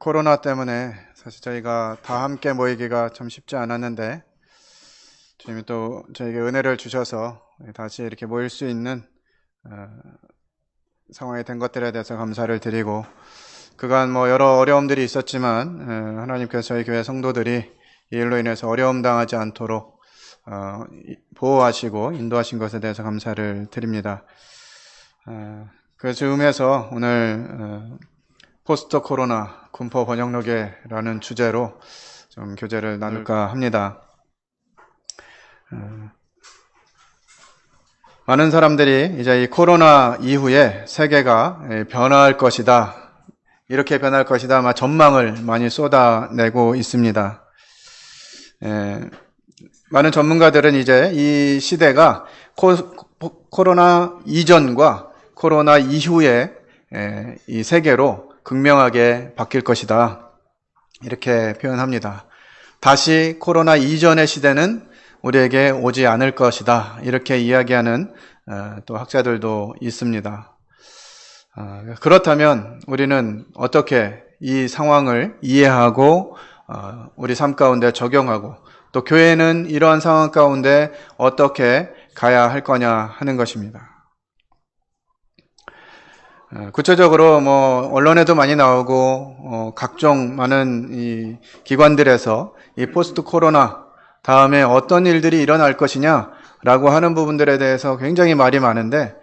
코로나 때문에 사실 저희가 다 함께 모이기가 참 쉽지 않았는데 주님이 또 저에게 은혜를 주셔서 다시 이렇게 모일 수 있는 상황이 된 것들에 대해서 감사를 드리고, 그간 여러 어려움들이 있었지만 하나님께서 저희 교회 성도들이 이 일로 인해서 어려움 당하지 않도록 보호하시고 인도하신 것에 대해서 감사를 드립니다. 그 즈음에서 오늘 포스트 코로나 군포 번영록에라는 주제로 좀 교제를 나눌까 합니다. 많은 사람들이 이제 이 코로나 이후에 세계가 변화할 것이다, 이렇게 변할 것이다, 아마 전망을 많이 쏟아내고 있습니다. 많은 전문가들은 이제 이 시대가 코로나 이전과 코로나 이후에 이 세계로 극명하게 바뀔 것이다, 이렇게 표현합니다. 다시 코로나 이전의 시대는 우리에게 오지 않을 것이다, 이렇게 이야기하는 또 학자들도 있습니다. 그렇다면 우리는 어떻게 이 상황을 이해하고 우리 삶 가운데 적용하고, 또 교회는 이러한 상황 가운데 어떻게 가야 할 거냐 하는 것입니다. 구체적으로 언론에도 많이 나오고 각종 많은 이 기관들에서 이 포스트 코로나 다음에 어떤 일들이 일어날 것이냐라고 하는 부분들에 대해서 굉장히 말이 많은데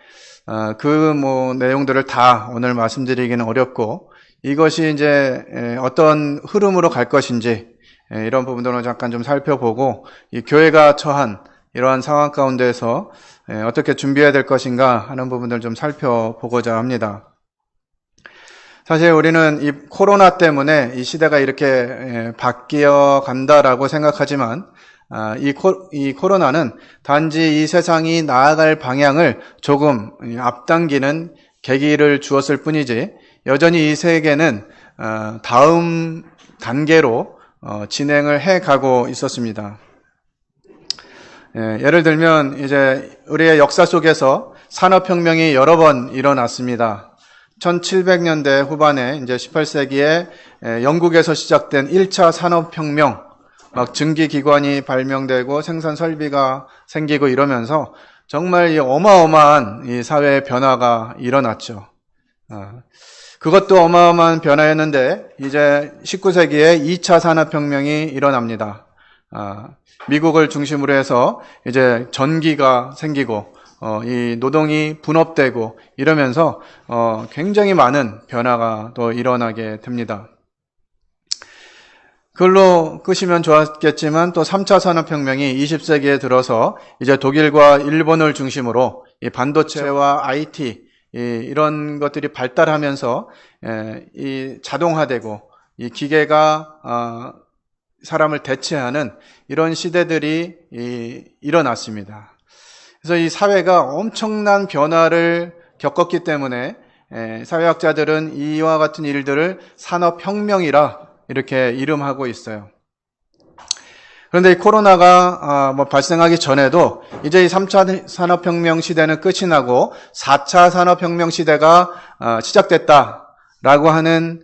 그 내용들을 다 오늘 말씀드리기는 어렵고, 이것이 이제 어떤 흐름으로 갈 것인지 이런 부분들을 잠깐 좀 살펴보고, 이 교회가 처한 이러한 상황 가운데서 어떻게 준비해야 될 것인가 하는 부분들 좀 살펴보고자 합니다. 사실 우리는 이 코로나 때문에 이 시대가 이렇게 바뀌어 간다라고 생각하지만 이 코로나는 단지 이 세상이 나아갈 방향을 조금 앞당기는 계기를 주었을 뿐이지, 여전히 이 세계는 다음 단계로 진행을 해 가고 있었습니다. 예를 들면 이제 우리의 역사 속에서 산업혁명이 여러 번 일어났습니다. 1700년대 후반에 이제 18세기에 영국에서 시작된 1차 산업혁명, 막 증기기관이 발명되고 생산 설비가 생기고 이러면서 정말 이 어마어마한 이 사회의 변화가 일어났죠. 그것도 어마어마한 변화였는데 이제 19세기에 2차 산업혁명이 일어납니다. 미국을 중심으로 해서 이제 전기가 생기고 이 노동이 분업되고 이러면서 굉장히 많은 변화가 또 일어나게 됩니다. 그걸로 끄시면 좋았겠지만 또 3차 산업혁명이 20세기에 들어서 이제 독일과 일본을 중심으로 이 반도체와 IT 이런 것들이 발달하면서 이 자동화되고 이 기계가 사람을 대체하는 이런 시대들이 일어났습니다. 그래서 이 사회가 엄청난 변화를 겪었기 때문에 사회학자들은 이와 같은 일들을 산업혁명이라 이렇게 이름하고 있어요. 그런데 이 코로나가 발생하기 전에도 이제 이 3차 산업혁명 시대는 끝이 나고 4차 산업혁명 시대가 시작됐다라고 하는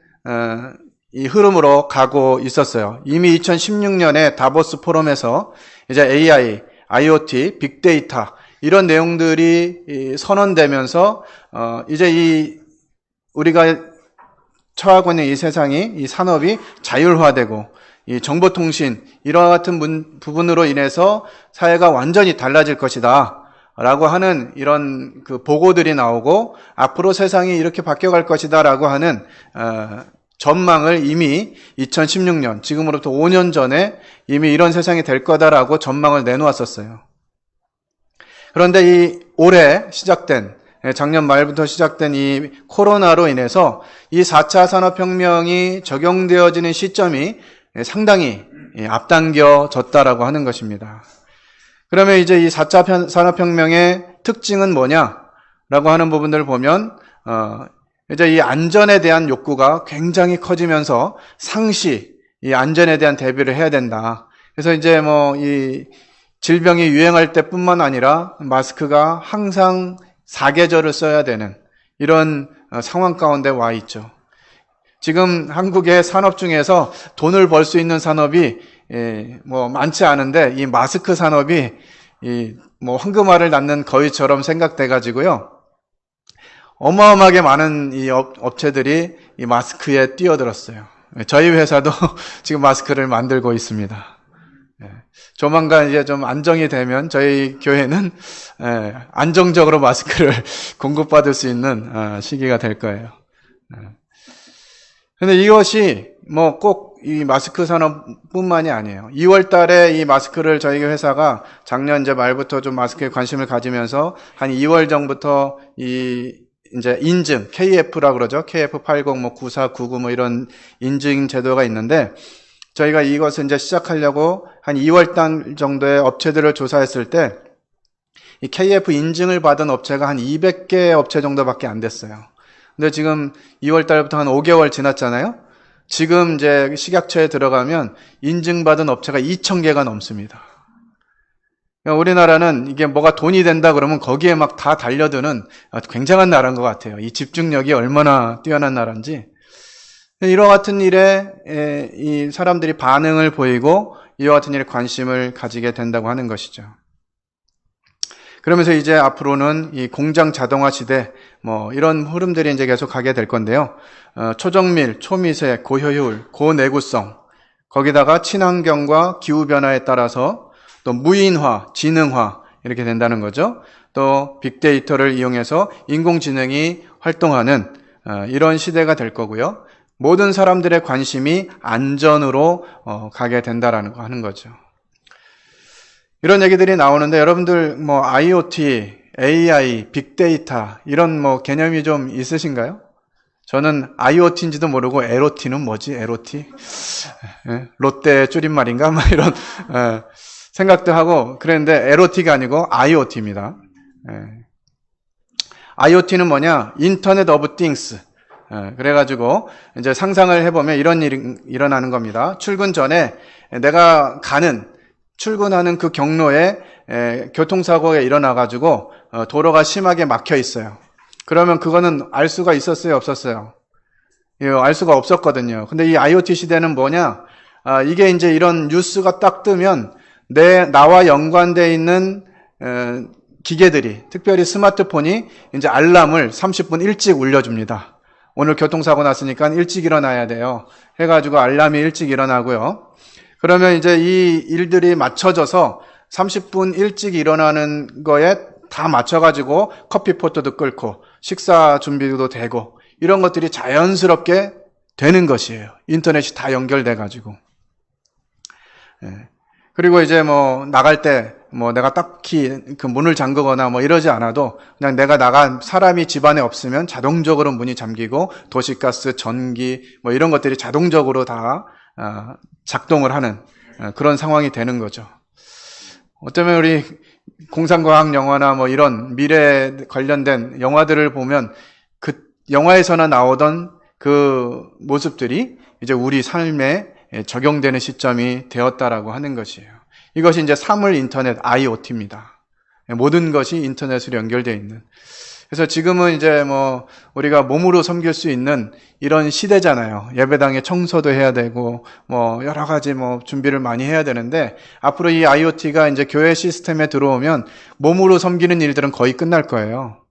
이 흐름으로 가고 있었어요. 이미 2016년에 다보스 포럼에서 이제 AI, IoT, 빅데이터 이런 내용들이 선언되면서 이제 우리가 처하고 있는 이 세상이, 이 산업이 자율화되고 이 정보통신 이와 같은 부분으로 인해서 사회가 완전히 달라질 것이다 라고 하는 이런 그 보고들이 나오고, 앞으로 세상이 이렇게 바뀌어갈 것이다 라고 하는 전망을 이미 2016년, 지금으로부터 5년 전에 이미 이런 세상이 될 거다라고 전망을 내놓았었어요. 그런데 이 올해 시작된, 작년 말부터 시작된 이 코로나로 인해서 이 4차 산업혁명이 적용되어지는 시점이 상당히 앞당겨졌다라고 하는 것입니다. 그러면 이제 이 4차 산업혁명의 특징은 뭐냐라고 하는 부분들을 보면 이제 이 안전에 대한 욕구가 굉장히 커지면서 상시 이 안전에 대한 대비를 해야 된다. 그래서 이제 이 질병이 유행할 때뿐만 아니라 마스크가 항상 사계절을 써야 되는 이런 상황 가운데 와 있죠. 지금 한국의 산업 중에서 돈을 벌 수 있는 산업이 뭐 많지 않은데 이 마스크 산업이 뭐 황금알을 낳는 거위처럼 생각돼 가지고요. 어마어마하게 많은 이 업체들이 이 마스크에 뛰어들었어요. 저희 회사도 지금 마스크를 만들고 있습니다. 조만간 이제 좀 안정이 되면 저희 교회는 안정적으로 마스크를 공급받을 수 있는 시기가 될 거예요. 근데 이것이 뭐 꼭 이 마스크 산업뿐만이 아니에요. 2월 달에 이 마스크를 저희 회사가 작년 이제 말부터 좀 마스크에 관심을 가지면서 한 2월 전부터 이제 인증, KF라고 그러죠. KF80, 뭐 9499 뭐 이런 인증 제도가 있는데 저희가 이것을 이제 시작하려고 한 2월 달 정도의 업체들을 조사했을 때 이 KF 인증을 받은 업체가 한 200개 업체 정도밖에 안 됐어요. 근데 지금 2월 달부터 한 5개월 지났잖아요. 지금 이제 식약처에 들어가면 인증받은 업체가 2,000개가 넘습니다. 우리나라는 이게 뭐가 돈이 된다 그러면 거기에 막 다 달려드는 굉장한 나라인 것 같아요. 이 집중력이 얼마나 뛰어난 나라인지. 이와 같은 일에 이 사람들이 반응을 보이고 이와 같은 일에 관심을 가지게 된다고 하는 것이죠. 그러면서 이제 앞으로는 이 공장 자동화 시대 뭐 이런 흐름들이 이제 계속 가게 될 건데요. 초정밀, 초미세, 고효율, 고내구성, 거기다가 친환경과 기후변화에 따라서 또 무인화, 지능화 이렇게 된다는 거죠. 또 빅데이터를 이용해서 인공지능이 활동하는 이런 시대가 될 거고요. 모든 사람들의 관심이 안전으로 가게 된다라는 거 하는 거죠. 이런 얘기들이 나오는데 여러분들 뭐 IoT, AI, 빅데이터 이런 뭐 개념이 좀 있으신가요? 저는 IoT인지도 모르고 LOT는 뭐지? LOT? 롯데 줄임말인가? 막 이런 생각도 하고 그랬는데 LOT가 아니고 IoT입니다. IoT는 뭐냐? 인터넷 오브 띵스. 그래가지고 이제 상상을 해보면 이런 일이 일어나는 겁니다. 출근 전에 내가 출근하는 그 경로에 교통사고가 일어나가지고 도로가 심하게 막혀 있어요. 그러면 그거는 알 수가 있었어요, 없었어요? 알 수가 없었거든요. 근데 이 IoT 시대는 뭐냐? 이게 이제 이런 뉴스가 딱 뜨면 나와 연관되어 있는 기계들이, 특별히 스마트폰이 이제 알람을 30분 일찍 울려줍니다. 오늘 교통사고 났으니까 일찍 일어나야 돼요. 해가지고 알람이 일찍 일어나고요. 그러면 이제 이 일들이 맞춰져서 30분 일찍 일어나는 거에 다 맞춰가지고 커피포트도 끓고 식사 준비도 되고 이런 것들이 자연스럽게 되는 것이에요. 인터넷이 다 연결돼가지고. 그리고 이제 뭐 나갈 때 뭐 내가 딱히 그 문을 잠그거나 뭐 이러지 않아도 그냥 내가 사람이 집안에 없으면 자동적으로 문이 잠기고 도시가스, 전기 뭐 이런 것들이 자동적으로 다 작동을 하는 그런 상황이 되는 거죠. 어쩌면 우리 공상과학 영화나 뭐 이런 미래 관련된 영화들을 보면 그 영화에서나 나오던 그 모습들이 이제 우리 삶에 적용되는 시점이 되었다라고 하는 것이에요. 이것이 이제 사물 인터넷 IoT입니다. 모든 것이 인터넷으로 연결되어 있는. 그래서 지금은 이제 뭐 우리가 몸으로 섬길 수 있는 이런 시대잖아요. 예배당에 청소도 해야 되고 뭐 여러 가지 뭐 준비를 많이 해야 되는데 앞으로 이 IoT가 이제 교회 시스템에 들어오면 몸으로 섬기는 일들은 거의 끝날 거예요.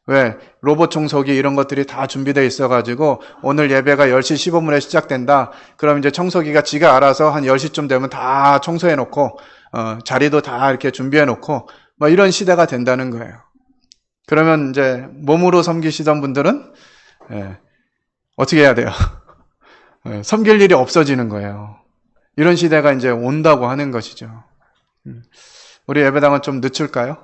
왜? 로봇 청소기 이런 것들이 다 준비되어 있어가지고 오늘 예배가 10시 15분에 시작된다. 그럼 이제 청소기가 지가 알아서 한 10시쯤 되면 다 청소해 놓고 자리도 다 이렇게 준비해 놓고 뭐 이런 시대가 된다는 거예요. 그러면 이제 몸으로 섬기시던 분들은 어떻게 해야 돼요? 섬길 일이 없어지는 거예요. 이런 시대가 이제 온다고 하는 것이죠. 우리 예배당은 좀 늦출까요?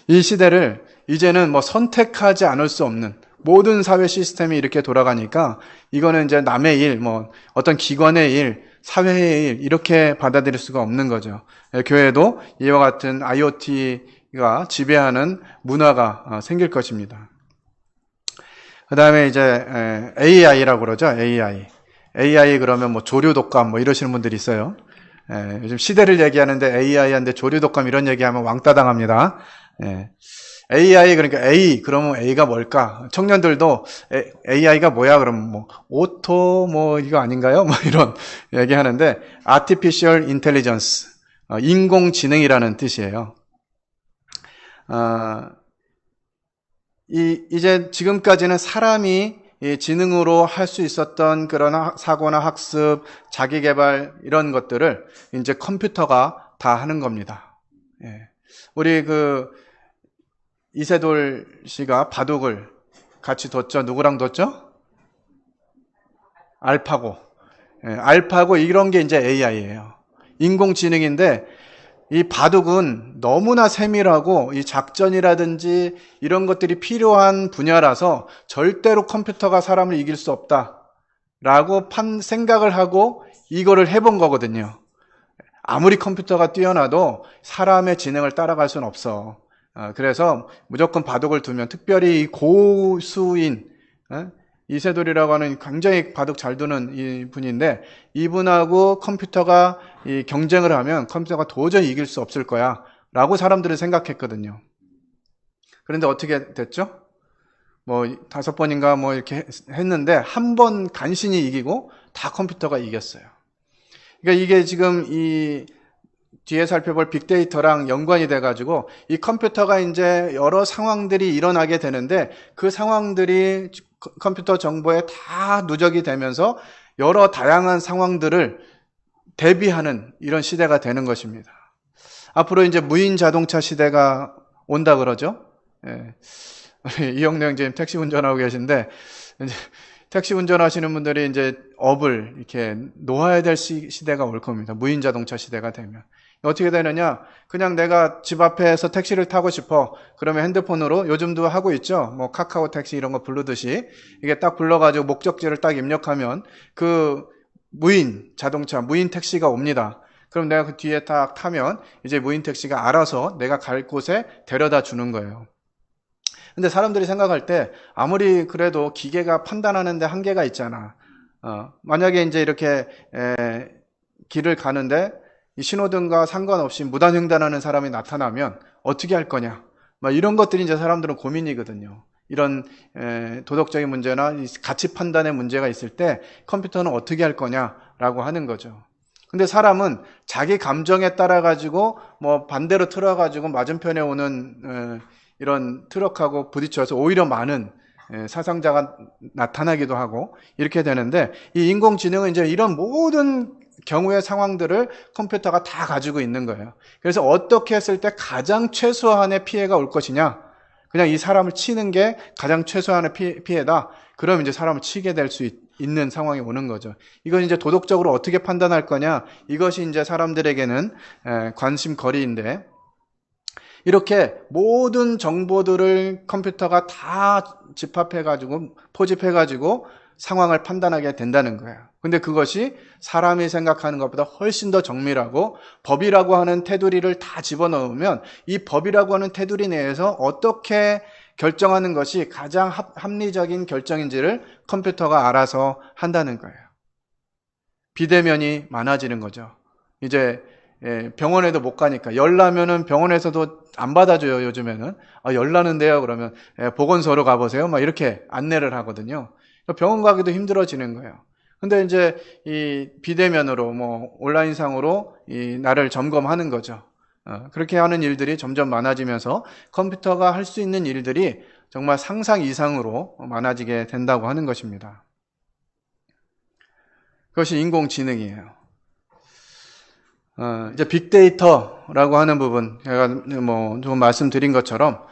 이 시대를 이제는 뭐 선택하지 않을 수 없는 모든 사회 시스템이 이렇게 돌아가니까 이거는 이제 남의 일, 뭐 어떤 기관의 일, 사회의 일 이렇게 받아들일 수가 없는 거죠. 교회도 이와 같은 IoT가 지배하는 문화가 생길 것입니다. 그 다음에 이제 AI라고 그러죠. AI 그러면 뭐 조류독감 뭐 이러시는 분들이 있어요. 요즘 시대를 얘기하는데 AI한테 조류독감 이런 얘기하면 왕따 당합니다. AI, 그러니까 A, 그러면 A가 뭘까? 청년들도 AI가 뭐야? 그러면 뭐, 오토, 뭐, 이거 아닌가요? 뭐, 이런 얘기 하는데, Artificial Intelligence, 인공지능이라는 뜻이에요. 이제 지금까지는 사람이 이 지능으로 할 수 있었던 그런 사고나 학습, 자기 개발, 이런 것들을 이제 컴퓨터가 다 하는 겁니다. 예. 우리 이세돌 씨가 바둑을 같이 뒀죠? 누구랑 뒀죠? 알파고. 예, 알파고 이런 게 이제 AI예요. 인공지능인데 이 바둑은 너무나 세밀하고 이 작전이라든지 이런 것들이 필요한 분야라서 절대로 컴퓨터가 사람을 이길 수 없다라고 생각을 하고 이거를 해본 거거든요. 아무리 컴퓨터가 뛰어나도 사람의 지능을 따라갈 수는 없어. 그래서 무조건 바둑을 두면, 특별히 고수인 이세돌이라고 하는 굉장히 바둑 잘 두는 이 분인데, 이분하고 컴퓨터가 이 경쟁을 하면 컴퓨터가 도저히 이길 수 없을 거야 라고 사람들은 생각했거든요. 그런데 어떻게 됐죠? 뭐 5번인가 뭐 이렇게 했는데 한 번 간신히 이기고 다 컴퓨터가 이겼어요. 그러니까 이게 지금 이 뒤에 살펴볼 빅데이터랑 연관이 돼가지고 이 컴퓨터가 이제 여러 상황들이 일어나게 되는데 그 상황들이 컴퓨터 정보에 다 누적이 되면서 여러 다양한 상황들을 대비하는 이런 시대가 되는 것입니다. 앞으로 이제 무인 자동차 시대가 온다 그러죠. 예. 이영래 형제님 택시 운전하고 계신데 이제 택시 운전하시는 분들이 이제 업을 이렇게 놓아야 될 시대가 올 겁니다. 무인 자동차 시대가 되면. 어떻게 되느냐? 그냥 내가 집 앞에서 택시를 타고 싶어. 그러면 핸드폰으로 요즘도 하고 있죠. 뭐 카카오 택시 이런 거 부르듯이 이게 딱 불러가지고 목적지를 딱 입력하면 그 무인 자동차, 무인 택시가 옵니다. 그럼 내가 그 뒤에 딱 타면 이제 무인 택시가 알아서 내가 갈 곳에 데려다 주는 거예요. 근데 사람들이 생각할 때 아무리 그래도 기계가 판단하는데 한계가 있잖아. 만약에 이제 이렇게 길을 가는데 이 신호등과 상관없이 무단횡단하는 사람이 나타나면 어떻게 할 거냐? 막 이런 것들이 이제 사람들은 고민이거든요. 이런 도덕적인 문제나 가치 판단의 문제가 있을 때 컴퓨터는 어떻게 할 거냐라고 하는 거죠. 근데 사람은 자기 감정에 따라 가지고 뭐 반대로 틀어가지고 맞은편에 오는 이런 트럭하고 부딪혀서 오히려 많은 사상자가 나타나기도 하고 이렇게 되는데, 이 인공지능은 이제 이런 모든 경우의 상황들을 컴퓨터가 다 가지고 있는 거예요. 그래서 어떻게 했을 때 가장 최소한의 피해가 올 것이냐, 그냥 이 사람을 치는 게 가장 최소한의 피해다. 그럼 이제 사람을 치게 될 수 있는 상황이 오는 거죠. 이건 이제 도덕적으로 어떻게 판단할 거냐, 이것이 이제 사람들에게는 관심거리인데, 이렇게 모든 정보들을 컴퓨터가 다 집합해가지고 포집해가지고 상황을 판단하게 된다는 거예요. 근데 그것이 사람이 생각하는 것보다 훨씬 더 정밀하고, 법이라고 하는 테두리를 다 집어넣으면 이 법이라고 하는 테두리 내에서 어떻게 결정하는 것이 가장 합리적인 결정인지를 컴퓨터가 알아서 한다는 거예요. 비대면이 많아지는 거죠. 이제 병원에도 못 가니까, 열나면은 병원에서도 안 받아줘요. 요즘에는 열나는데요 그러면 보건소로 가보세요 막 이렇게 안내를 하거든요. 병원 가기도 힘들어지는 거예요. 근데 이제 이 비대면으로 뭐 온라인상으로 이 나를 점검하는 거죠. 그렇게 하는 일들이 점점 많아지면서 컴퓨터가 할 수 있는 일들이 정말 상상 이상으로 많아지게 된다고 하는 것입니다. 그것이 인공지능이에요. 이제 빅데이터라고 하는 부분, 제가 뭐 좀 말씀드린 것처럼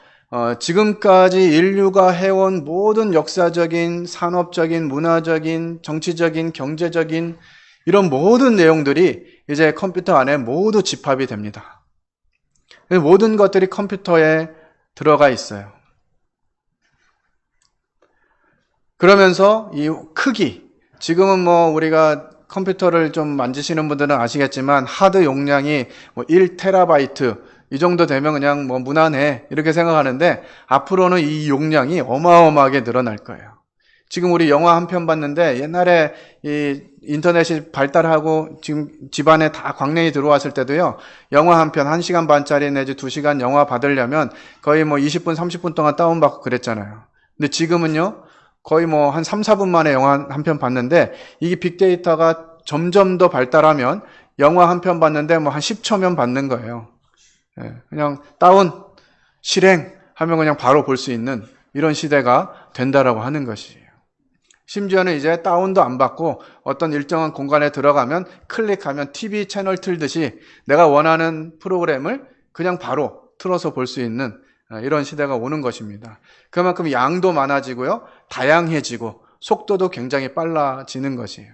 지금까지 인류가 해온 모든 역사적인, 산업적인, 문화적인, 정치적인, 경제적인 이런 모든 내용들이 이제 컴퓨터 안에 모두 집합이 됩니다. 모든 것들이 컴퓨터에 들어가 있어요. 그러면서 이 크기, 지금은 뭐 우리가 컴퓨터를 좀 만지시는 분들은 아시겠지만 하드 용량이 뭐 1테라바이트 이 정도 되면 그냥 뭐 무난해 이렇게 생각하는데, 앞으로는 이 용량이 어마어마하게 늘어날 거예요. 지금 우리 영화 한 편 봤는데 옛날에 이 인터넷이 발달하고 지금 집안에 다 광량이 들어왔을 때도요. 영화 한 편 1시간 반짜리 내지 2시간 영화 받으려면 거의 뭐 20분, 30분 동안 다운받고 그랬잖아요. 근데 지금은요. 거의 뭐 한 3, 4분 만에 영화 한 편 봤는데 이게 빅데이터가 점점 더 발달하면 영화 한 편 봤는데 뭐 한 10초면 받는 거예요. 그냥 다운, 실행 하면 그냥 바로 볼 수 있는 이런 시대가 된다라고 하는 것이에요. 심지어는 이제 다운도 안 받고 어떤 일정한 공간에 들어가면 클릭하면 TV 채널 틀듯이 내가 원하는 프로그램을 그냥 바로 틀어서 볼 수 있는 이런 시대가 오는 것입니다. 그만큼 양도 많아지고요. 다양해지고 속도도 굉장히 빨라지는 것이에요.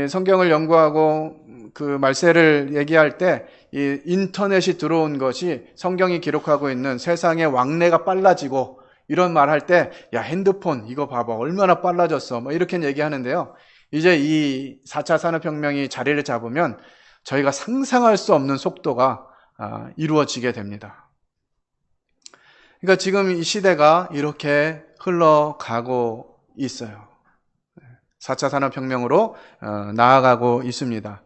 성경을 연구하고 그 말세를 얘기할 때 이 인터넷이 들어온 것이 성경이 기록하고 있는 세상의 왕래가 빨라지고 이런 말 할 때 야 핸드폰 이거 봐봐 얼마나 빨라졌어 뭐 이렇게 얘기하는데요. 이제 이 4차 산업혁명이 자리를 잡으면 저희가 상상할 수 없는 속도가 이루어지게 됩니다. 그러니까 지금 이 시대가 이렇게 흘러가고 있어요. 4차 산업혁명으로 나아가고 있습니다.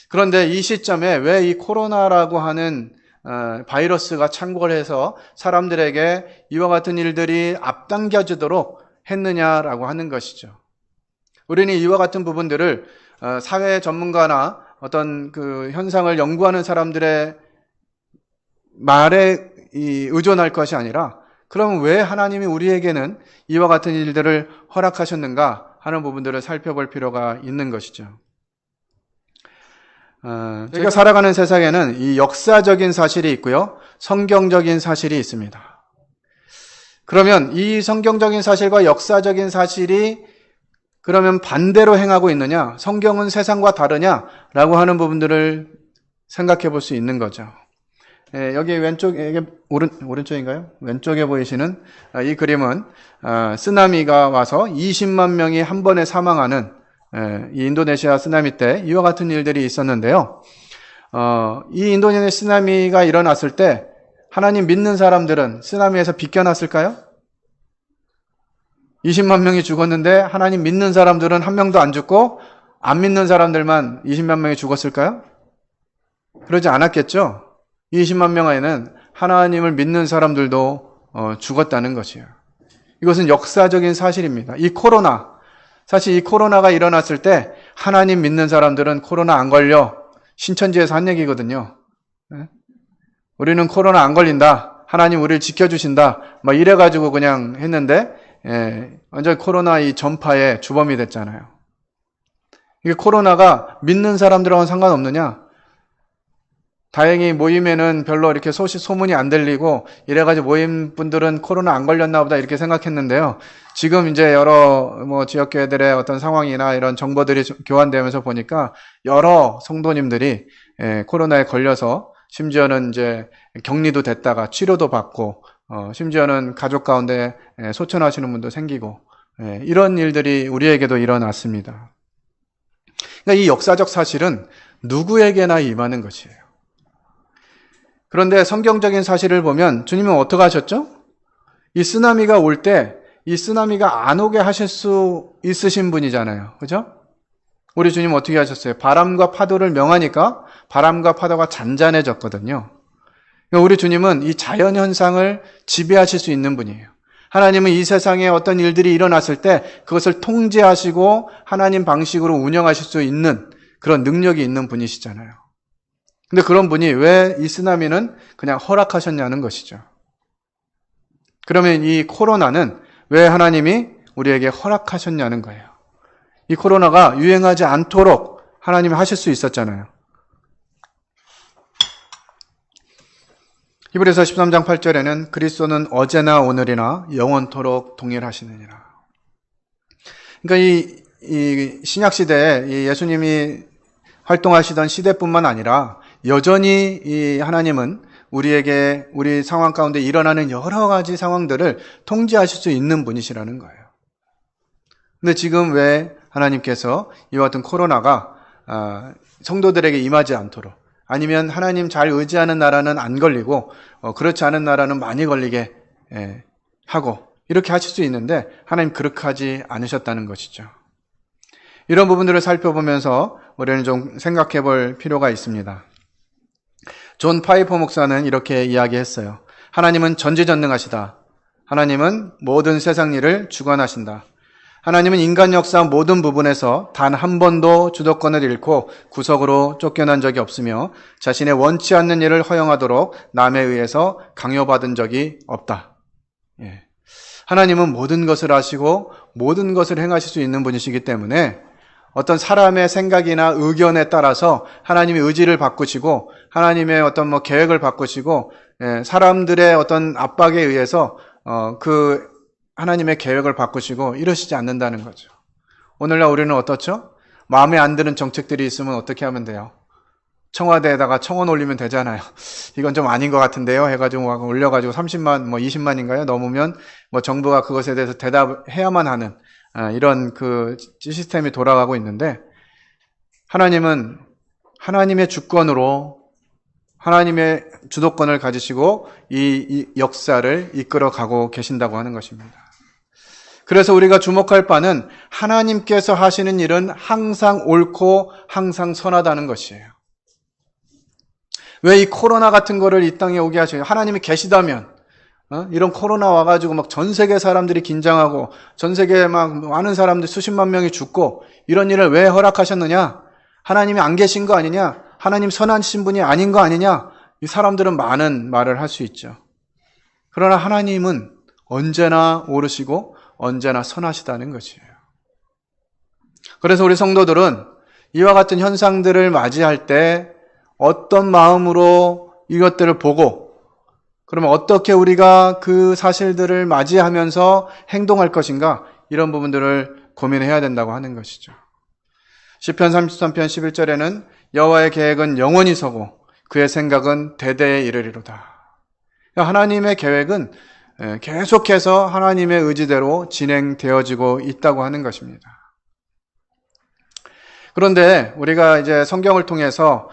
그런데 이 시점에 왜 이 코로나라고 하는 바이러스가 창궐해서 사람들에게 이와 같은 일들이 앞당겨지도록 했느냐라고 하는 것이죠. 우리는 이와 같은 부분들을 사회 전문가나 어떤 그 현상을 연구하는 사람들의 말에 의존할 것이 아니라 그럼 왜 하나님이 우리에게는 이와 같은 일들을 허락하셨는가 하는 부분들을 살펴볼 필요가 있는 것이죠. 저희가 살아가는 세상에는 이 역사적인 사실이 있고요. 성경적인 사실이 있습니다. 그러면 이 성경적인 사실과 역사적인 사실이 그러면 반대로 행하고 있느냐? 성경은 세상과 다르냐라고 하는 부분들을 생각해 볼 수 있는 거죠. 여기 왼쪽에 오른쪽인가요? 왼쪽에 보이시는 이 그림은 쓰나미가 와서 20만 명이 한 번에 사망하는 이 인도네시아 쓰나미 때 이와 같은 일들이 있었는데요. 이 인도네시아 쓰나미가 일어났을 때 하나님 믿는 사람들은 쓰나미에서 비껴났을까요? 20만 명이 죽었는데 하나님 믿는 사람들은 한 명도 안 죽고 안 믿는 사람들만 20만 명이 죽었을까요? 그러지 않았겠죠. 20만 명 안에는 하나님을 믿는 사람들도 죽었다는 것이에요. 이것은 역사적인 사실입니다. 사실 이 코로나가 일어났을 때 하나님 믿는 사람들은 코로나 안 걸려 신천지에서 한 얘기거든요. 우리는 코로나 안 걸린다. 하나님 우리를 지켜주신다. 막 이래가지고 그냥 했는데 완전 코로나 이 전파의 주범이 됐잖아요. 이게 코로나가 믿는 사람들하고는 상관없느냐? 다행히 모임에는 별로 이렇게 소문이 안 들리고 이래가지고 모임 분들은 코로나 안 걸렸나 보다 이렇게 생각했는데요. 지금 이제 여러 지역교회들의 어떤 상황이나 이런 정보들이 교환되면서 보니까 여러 성도님들이 코로나에 걸려서 심지어는 이제 격리도 됐다가 치료도 받고 심지어는 가족 가운데 소천하시는 분도 생기고 이런 일들이 우리에게도 일어났습니다. 그러니까 이 역사적 사실은 누구에게나 임하는 것이에요. 그런데 성경적인 사실을 보면 주님은 어떻게 하셨죠? 이 쓰나미가 올 때 이 쓰나미가 안 오게 하실 수 있으신 분이잖아요. 그죠? 우리 주님 어떻게 하셨어요? 바람과 파도를 명하니까 바람과 파도가 잔잔해졌거든요. 그러니까 우리 주님은 이 자연현상을 지배하실 수 있는 분이에요. 하나님은 이 세상에 어떤 일들이 일어났을 때 그것을 통제하시고 하나님 방식으로 운영하실 수 있는 그런 능력이 있는 분이시잖아요. 근데 그런 분이 왜 이 쓰나미는 그냥 허락하셨냐는 것이죠. 그러면 이 코로나는 왜 하나님이 우리에게 허락하셨냐는 거예요. 이 코로나가 유행하지 않도록 하나님이 하실 수 있었잖아요. 히브리서 13장 8절에는 그리스도는 어제나 오늘이나 영원토록 동일하시느니라. 그러니까 이 신약 시대에 이 예수님이 활동하시던 시대뿐만 아니라 여전히 이 하나님은 우리에게 우리 상황 가운데 일어나는 여러 가지 상황들을 통제하실 수 있는 분이시라는 거예요. 근데 지금 왜 하나님께서 이와 같은 코로나가 성도들에게 임하지 않도록 아니면 하나님 잘 의지하는 나라는 안 걸리고 그렇지 않은 나라는 많이 걸리게 하고 이렇게 하실 수 있는데 하나님 그렇게 하지 않으셨다는 것이죠. 이런 부분들을 살펴보면서 우리는 좀 생각해 볼 필요가 있습니다. 존 파이퍼 목사는 이렇게 이야기했어요. 하나님은 전지전능하시다. 하나님은 모든 세상 일을 주관하신다. 하나님은 인간 역사 모든 부분에서 단 한 번도 주도권을 잃고 구석으로 쫓겨난 적이 없으며 자신의 원치 않는 일을 허용하도록 남에 의해서 강요받은 적이 없다. 예. 하나님은 모든 것을 아시고 모든 것을 행하실 수 있는 분이시기 때문에 어떤 사람의 생각이나 의견에 따라서 하나님의 의지를 바꾸시고 하나님의 어떤 계획을 바꾸시고 사람들의 어떤 압박에 의해서 그 하나님의 계획을 바꾸시고 이러시지 않는다는 거죠. 오늘날 우리는 어떻죠? 마음에 안 드는 정책들이 있으면 어떻게 하면 돼요? 청와대에다가 청원 올리면 되잖아요. 이건 좀 아닌 것 같은데요 해가지고 올려가지고 30만 20만인가요? 넘으면 정부가 그것에 대해서 대답해야만 하는 이런 그 시스템이 돌아가고 있는데, 하나님은 하나님의 주권으로 하나님의 주도권을 가지시고 이 역사를 이끌어가고 계신다고 하는 것입니다. 그래서 우리가 주목할 바는 하나님께서 하시는 일은 항상 옳고 항상 선하다는 것이에요. 왜 이 코로나 같은 거를 이 땅에 오게 하셔요? 하나님이 계시다면 이런 코로나 와가지고 전 세계 사람들이 긴장하고 전 세계에 많은 사람들 수십만 명이 죽고 이런 일을 왜 허락하셨느냐? 하나님이 안 계신 거 아니냐? 하나님 선하신 분이 아닌 거 아니냐? 이 사람들은 많은 말을 할 수 있죠. 그러나 하나님은 언제나 옳으시고 언제나 선하시다는 것이에요. 그래서 우리 성도들은 이와 같은 현상들을 맞이할 때 어떤 마음으로 이것들을 보고 그러면 어떻게 우리가 그 사실들을 맞이하면서 행동할 것인가, 이런 부분들을 고민해야 된다고 하는 것이죠. 시편 33편 11절에는 여호와의 계획은 영원히 서고 그의 생각은 대대에 이르리로다. 하나님의 계획은 계속해서 하나님의 의지대로 진행되어지고 있다고 하는 것입니다. 그런데 우리가 이제 성경을 통해서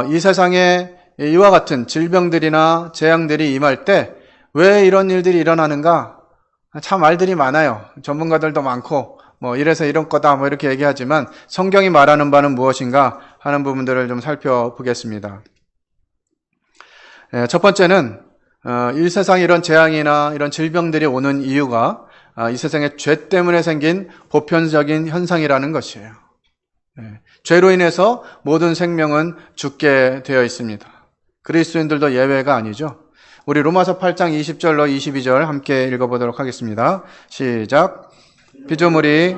이 세상에 이와 같은 질병들이나 재앙들이 임할 때 왜 이런 일들이 일어나는가? 참 말들이 많아요. 전문가들도 많고 이래서 이런 거다 이렇게 얘기하지만 성경이 말하는 바는 무엇인가 하는 부분들을 좀 살펴보겠습니다. 첫 번째는 이 세상에 이런 재앙이나 이런 질병들이 오는 이유가 이 세상의 죄 때문에 생긴 보편적인 현상이라는 것이에요. 죄로 인해서 모든 생명은 죽게 되어 있습니다. 그리스도인들도 예외가 아니죠. 우리 로마서 8장 20절로 22절 함께 읽어보도록 하겠습니다. 시작. 피조물이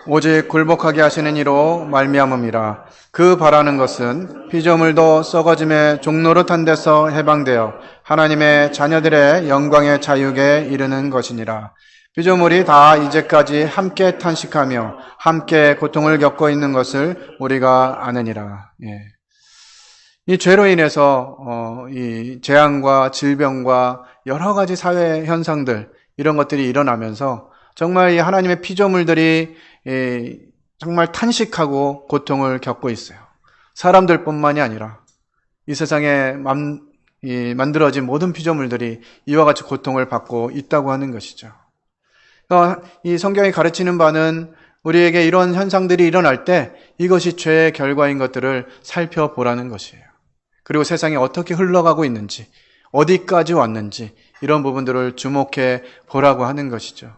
오직 굴복하게 하시는 이로 말미암음이라. 그 바라는 것은 피조물도 썩어짐의 종노릇한 데서 해방되어 하나님의 자녀들의 영광의 자유에 이르는 것이니라. 피조물이 다 이제까지 함께 탄식하며 함께 고통을 겪고 있는 것을 우리가 아느니라. 이 죄로 인해서 이 재앙과 질병과 여러 가지 사회 현상들, 이런 것들이 일어나면서 정말 이 하나님의 피조물들이 정말 탄식하고 고통을 겪고 있어요. 사람들뿐만이 아니라 이 세상에 만들어진 모든 피조물들이 이와 같이 고통을 받고 있다고 하는 것이죠. 이 성경이 가르치는 바는 우리에게 이런 현상들이 일어날 때 이것이 죄의 결과인 것들을 살펴보라는 것이에요. 그리고 세상이 어떻게 흘러가고 있는지, 어디까지 왔는지 이런 부분들을 주목해 보라고 하는 것이죠.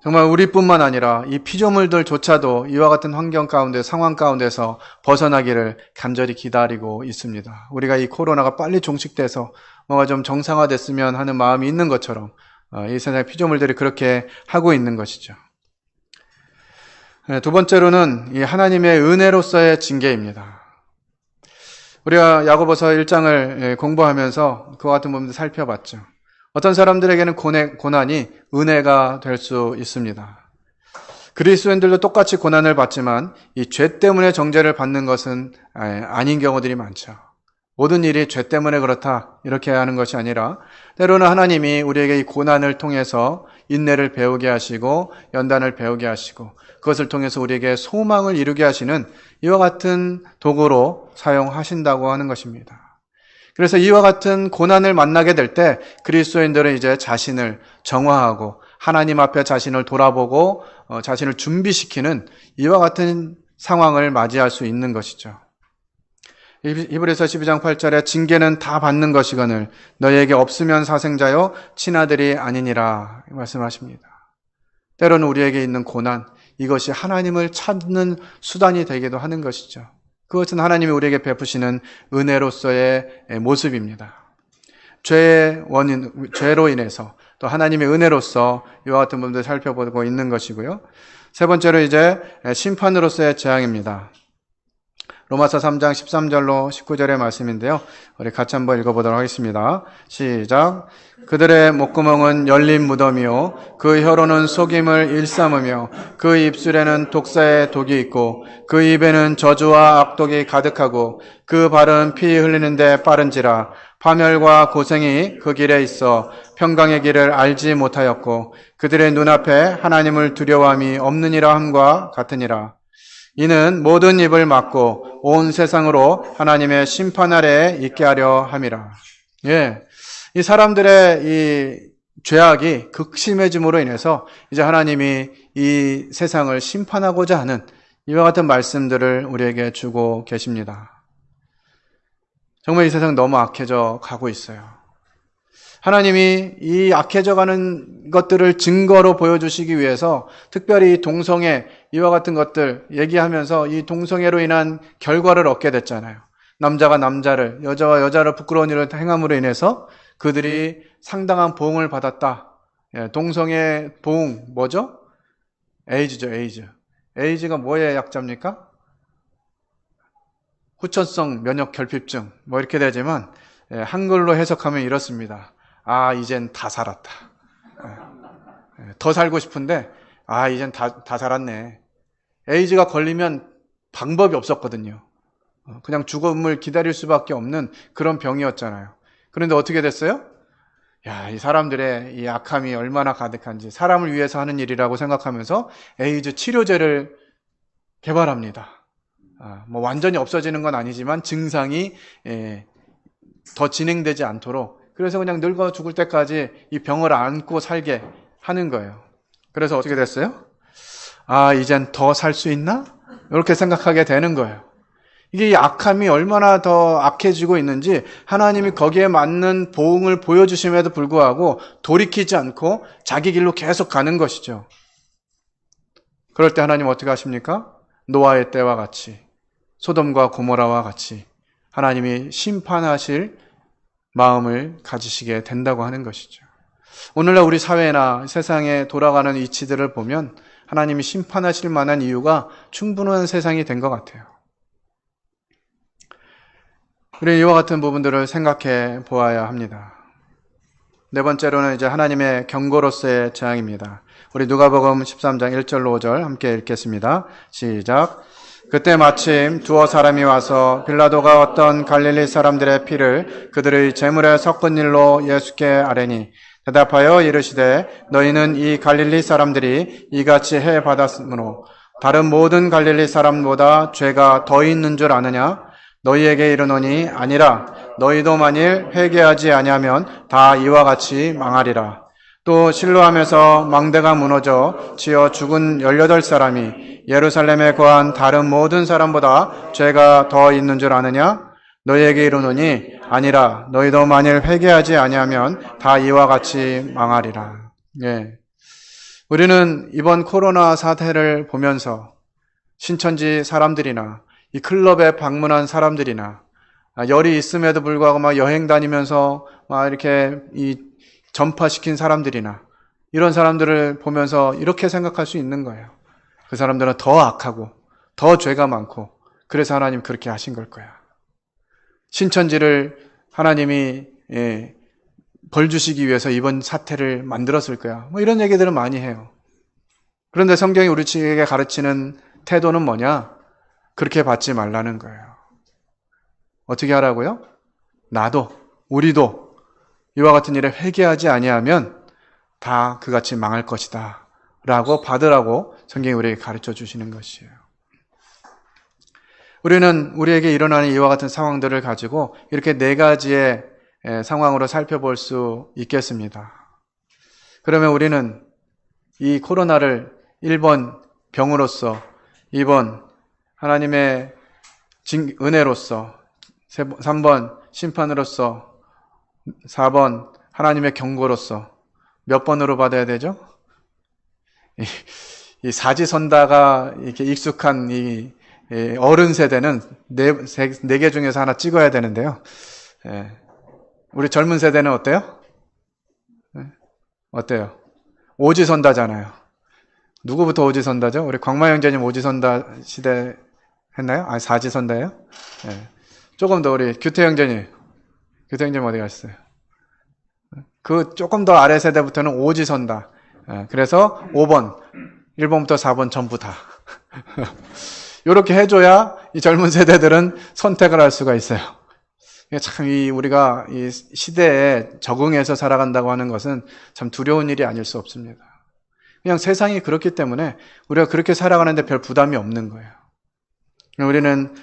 정말 우리뿐만 아니라 이 피조물들조차도 이와 같은 환경 가운데, 상황 가운데서 벗어나기를 간절히 기다리고 있습니다. 우리가 이 코로나가 빨리 종식돼서 뭔가 좀 정상화됐으면 하는 마음이 있는 것처럼 이 세상의 피조물들이 그렇게 하고 있는 것이죠. 두 번째로는 이 하나님의 은혜로서의 징계입니다. 우리가 야고보서 1장을 공부하면서 그와 같은 부분도 살펴봤죠. 어떤 사람들에게는 고난이 은혜가 될 수 있습니다. 그리스도인들도 똑같이 고난을 받지만 이 죄 때문에 정죄를 받는 것은 아닌 경우들이 많죠. 모든 일이 죄 때문에 그렇다 이렇게 하는 것이 아니라 때로는 하나님이 우리에게 이 고난을 통해서 인내를 배우게 하시고 연단을 배우게 하시고 그것을 통해서 우리에게 소망을 이루게 하시는 이와 같은 도구로 사용하신다고 하는 것입니다. 그래서 이와 같은 고난을 만나게 될 때 그리스도인들은 이제 자신을 정화하고 하나님 앞에 자신을 돌아보고 자신을 준비시키는 이와 같은 상황을 맞이할 수 있는 것이죠. 히브리서 12장 8절에 징계는 다 받는 것이거늘 너희에게 없으면 사생자요 친아들이 아니니라 말씀하십니다. 때로는 우리에게 있는 고난, 이것이 하나님을 찾는 수단이 되기도 하는 것이죠. 그것은 하나님이 우리에게 베푸시는 은혜로서의 모습입니다. 죄로 인해서 또 하나님의 은혜로서 이와 같은 부분들 살펴보고 있는 것이고요. 세 번째로 이제 심판으로서의 재앙입니다. 로마서 3장 13절로 19절의 말씀인데요. 우리 같이 한번 읽어보도록 하겠습니다. 시작. 그들의 목구멍은 열린 무덤이요 그 혀로는 속임을 일삼으며 그 입술에는 독사의 독이 있고 그 입에는 저주와 악독이 가득하고 그 발은 피 흘리는데 빠른지라 파멸과 고생이 그 길에 있어 평강의 길을 알지 못하였고 그들의 눈앞에 하나님을 두려워함이 없느니라 함과 같으니라. 이는 모든 입을 막고 온 세상으로 하나님의 심판 아래에 있게 하려 함이라. 예. 이 사람들의 이 죄악이 극심해짐으로 인해서 이제 하나님이 이 세상을 심판하고자 하는 이와 같은 말씀들을 우리에게 주고 계십니다. 정말 이 세상 너무 악해져 가고 있어요. 하나님이 이 악해져 가는 것들을 증거로 보여주시기 위해서 특별히 동성애 이와 같은 것들 얘기하면서 이 동성애로 인한 결과를 얻게 됐잖아요. 남자가 남자를, 여자와 여자를 부끄러운 일을 행함으로 인해서 그들이 상당한 보응을 받았다. 동성애 보응 뭐죠? 에이즈죠, 에이즈. 에이즈가 뭐의 약자입니까? 후천성 면역 결핍증 뭐 이렇게 되지만 한글로 해석하면 이렇습니다. 아, 이젠 다 살았다. 더 살고 싶은데, 아, 이젠 다 살았네. 에이즈가 걸리면 방법이 없었거든요. 그냥 죽음을 기다릴 수밖에 없는 그런 병이었잖아요. 그런데 어떻게 됐어요? 야, 이 사람들의 이 악함이 얼마나 가득한지 사람을 위해서 하는 일이라고 생각하면서 에이즈 치료제를 개발합니다. 뭐 완전히 없어지는 건 아니지만 증상이 더 진행되지 않도록 그래서 그냥 늙어 죽을 때까지 이 병을 안고 살게 하는 거예요. 그래서 어떻게 됐어요? 아, 이젠 더 살 수 있나? 이렇게 생각하게 되는 거예요. 이게 이 악함이 얼마나 더 악해지고 있는지 하나님이 거기에 맞는 보응을 보여주심에도 불구하고 돌이키지 않고 자기 길로 계속 가는 것이죠. 그럴 때 하나님 어떻게 하십니까? 노아의 때와 같이 소돔과 고모라와 같이 하나님이 심판하실 마음을 가지시게 된다고 하는 것이죠. 오늘날 우리 사회나 세상에 돌아가는 이치들을 보면 하나님이 심판하실 만한 이유가 충분한 세상이 된 것 같아요. 우리 이와 같은 부분들을 생각해 보아야 합니다. 네 번째로는 이제 하나님의 경고로서의 재앙입니다. 우리 누가복음 13장 1절로 5절 함께 읽겠습니다. 시작. 그때 마침 두어 사람이 와서 빌라도가 어떤 갈릴리 사람들의 피를 그들의 제물에 섞은 일로 예수께 아뢰니 대답하여 이르시되 너희는 이 갈릴리 사람들이 이같이 해 받았으므로 다른 모든 갈릴리 사람보다 죄가 더 있는 줄 아느냐? 너희에게 이르노니 아니라 너희도 만일 회개하지 아니하면 다 이와 같이 망하리라. 또 실로암에서 망대가 무너져 치어 죽은 18사람이 예루살렘에 거한 다른 모든 사람보다 죄가 더 있는 줄 아느냐? 너희에게 이르노니 아니라 너희도 만일 회개하지 아니하면 다 이와 같이 망하리라. 예. 우리는 이번 코로나 사태를 보면서 신천지 사람들이나 이 클럽에 방문한 사람들이나 열이 있음에도 불구하고 막 여행 다니면서 막 이렇게 이 전파시킨 사람들이나 이런 사람들을 보면서 이렇게 생각할 수 있는 거예요. 그 사람들은 더 악하고 더 죄가 많고 그래서 하나님 그렇게 하신 걸 거야. 신천지를 하나님이 벌 주시기 위해서 이번 사태를 만들었을 거야. 뭐 이런 얘기들은 많이 해요. 그런데 성경이 우리에게 가르치는 태도는 뭐냐? 그렇게 받지 말라는 거예요. 어떻게 하라고요? 나도, 우리도 이와 같은 일에 회개하지 아니하면 다 그같이 망할 것이다 라고 받으라고 성경이 우리에게 가르쳐 주시는 것이에요. 우리는 우리에게 일어나는 이와 같은 상황들을 가지고 이렇게 네 가지의 상황으로 살펴볼 수 있겠습니다. 그러면 우리는 이 코로나를 1번 병으로서, 2번 하나님의 은혜로서, 3번 심판으로서, 4번 하나님의 경고로서 몇 번으로 받아야 되죠? 이 사지선다가 이렇게 익숙한 이 어른 세대는 네 개 중에서 하나 찍어야 되는데요. 우리 젊은 세대는 어때요? 어때요? 오지선다잖아요. 누구부터 오지선다죠? 우리 광마 형제님 오지선다 시대 했나요? 아니 사지선다예요? 조금 더 우리 규태 형제님 어디 가셨어요? 그 조금 더 아래 세대부터는 오지선다. 그래서 5번, 1번부터 4번 전부 다. 이렇게 해줘야 이 젊은 세대들은 선택을 할 수가 있어요. 참 우리가 이 시대에 적응해서 살아간다고 하는 것은 참 두려운 일이 아닐 수 없습니다. 그냥 세상이 그렇기 때문에 우리가 그렇게 살아가는데 별 부담이 없는 거예요. 우리는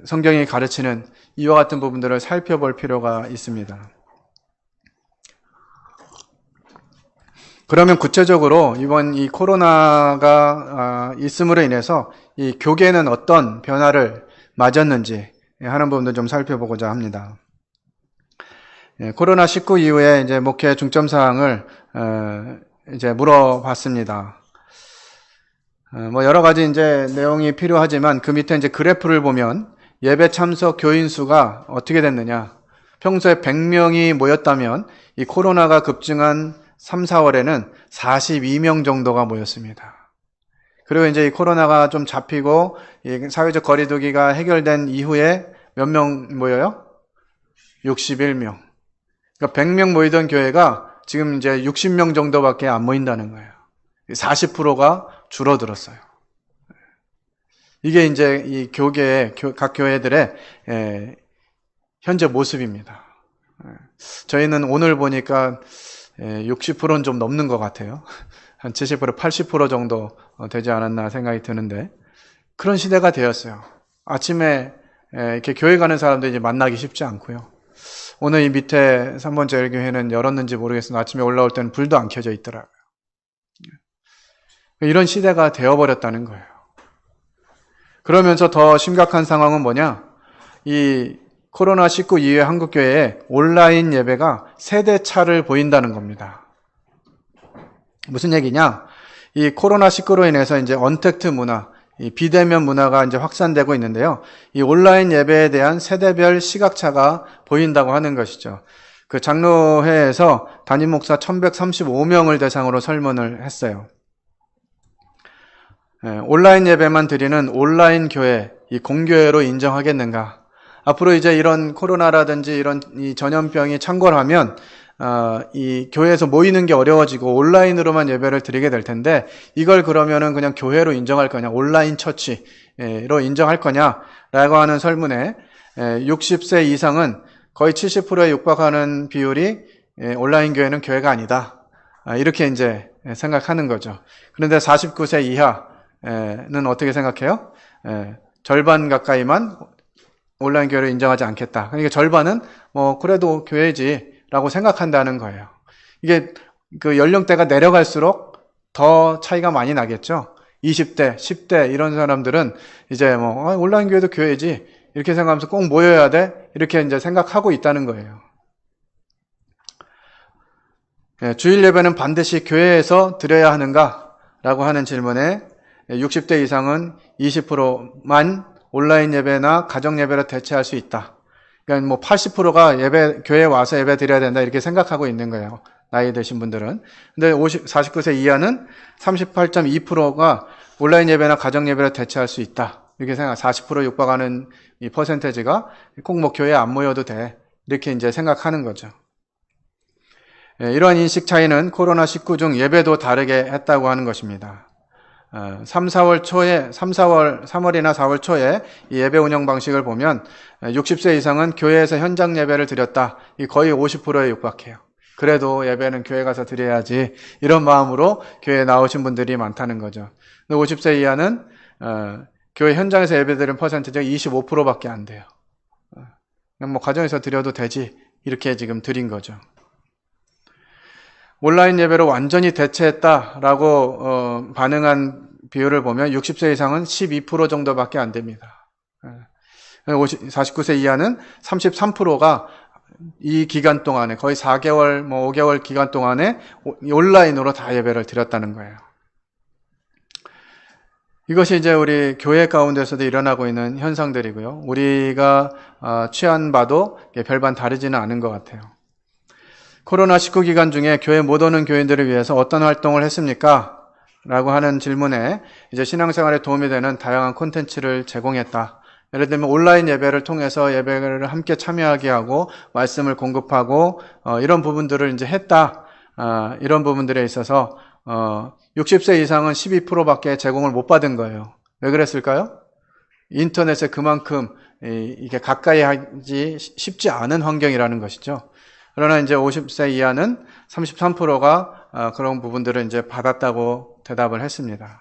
성경이 가르치는 이와 같은 부분들을 살펴볼 필요가 있습니다. 그러면 구체적으로 이번 이 코로나가 있음으로 인해서 이 교계는 어떤 변화를 맞았는지 하는 부분도 좀 살펴보고자 합니다. 코로나19 이후에 이제 목회 중점 사항을 이제 물어봤습니다. 뭐 여러 가지 이제 내용이 필요하지만 그 밑에 이제 그래프를 보면 예배 참석 교인 수가 어떻게 됐느냐. 평소에 100명이 모였다면 이 코로나가 급증한 3, 4월에는 42명 정도가 모였습니다. 그리고 이제 이 코로나가 좀 잡히고 이 사회적 거리두기가 해결된 이후에 몇 명 모여요? 61명. 그러니까 100명 모이던 교회가 지금 이제 60명 정도밖에 안 모인다는 거예요. 40%가 줄어들었어요. 이게 이제 이 교계의 각 교회들의 현재 모습입니다. 저희는 오늘 보니까 60%는 좀 넘는 것 같아요. 한 70%, 80% 정도 되지 않았나 생각이 드는데 그런 시대가 되었어요. 아침에 이렇게 교회 가는 사람들 이제 만나기 쉽지 않고요. 오늘 이 밑에 3번째 교회는 열었는지 모르겠으나 아침에 올라올 때는 불도 안 켜져 있더라고요. 이런 시대가 되어버렸다는 거예요. 그러면서 더 심각한 상황은 뭐냐? 이 코로나19 이후에 한국교회에 온라인 예배가 세대 차를 보인다는 겁니다. 무슨 얘기냐? 이 코로나19로 인해서 이제 언택트 문화, 이 비대면 문화가 이제 확산되고 있는데요. 이 온라인 예배에 대한 세대별 시각차가 보인다고 하는 것이죠. 그 장로회에서 담임 목사 1135명을 대상으로 설문을 했어요. 온라인 예배만 드리는 온라인 교회, 이 공교회로 인정하겠는가? 앞으로 이제 이런 코로나라든지 이런 이 전염병이 창궐하면 이 교회에서 모이는 게 어려워지고 온라인으로만 예배를 드리게 될 텐데 이걸 그러면은 그냥 교회로 인정할 거냐, 온라인 처치로 인정할 거냐라고 하는 설문에 60세 이상은 거의 70%에 육박하는 비율이 온라인 교회는 교회가 아니다. 이렇게 이제 생각하는 거죠. 그런데 49세 이하는 어떻게 생각해요? 절반 가까이만 온라인 교회를 인정하지 않겠다. 그러니까 절반은 뭐 그래도 교회지라고 생각한다는 거예요. 이게 그 연령대가 내려갈수록 더 차이가 많이 나겠죠. 20대, 10대 이런 사람들은 이제 뭐 온라인 교회도 교회지 이렇게 생각하면서 꼭 모여야 돼 이렇게 이제 생각하고 있다는 거예요. 주일 예배는 반드시 교회에서 드려야 하는가라고 하는 질문에 60대 이상은 20%만 온라인 예배나 가정 예배로 대체할 수 있다. 그러니까 뭐 80%가 교회에 와서 예배 드려야 된다 이렇게 생각하고 있는 거예요. 나이 드신 분들은. 근데 49세 이하는 38.2%가 온라인 예배나 가정 예배로 대체할 수 있다. 이렇게 40% 육박하는 이 퍼센테이지가 꼭 뭐 교회에 안 모여도 돼. 이렇게 이제 생각하는 거죠. 이러한 인식 차이는 코로나19 중 예배도 다르게 했다고 하는 것입니다. 3, 4월 초에 3월이나 4월 초에 이 예배 운영 방식을 보면 60세 이상은 교회에서 현장 예배를 드렸다. 이 거의 50%에 육박해요. 그래도 예배는 교회 가서 드려야지 이런 마음으로 교회에 나오신 분들이 많다는 거죠. 근데 50세 이하는 교회 현장에서 예배 드린 퍼센트가 25%밖에 안 돼요. 그냥 뭐 가정에서 드려도 되지 이렇게 지금 드린 거죠. 온라인 예배로 완전히 대체했다라고 반응한 비율을 보면 60세 이상은 12% 정도밖에 안 됩니다. 49세 이하는 33%가 이 기간 동안에 거의 4개월, 5개월 기간 동안에 온라인으로 다 예배를 드렸다는 거예요. 이것이 이제 우리 교회 가운데서도 일어나고 있는 현상들이고요. 우리가 취한 바도 별반 다르지는 않은 것 같아요. 코로나19 기간 중에 교회 못 오는 교인들을 위해서 어떤 활동을 했습니까? 라고 하는 질문에 이제 신앙생활에 도움이 되는 다양한 콘텐츠를 제공했다. 예를 들면 온라인 예배를 통해서 예배를 함께 참여하게 하고 말씀을 공급하고 이런 부분들을 이제 했다. 이런 부분들에 있어서 60세 이상은 12%밖에 제공을 못 받은 거예요. 왜 그랬을까요? 인터넷에 그만큼 이게 가까이 하기 쉽지 않은 환경이라는 것이죠. 그러나 이제 50세 이하는 33%가 그런 부분들을 이제 받았다고 대답을 했습니다.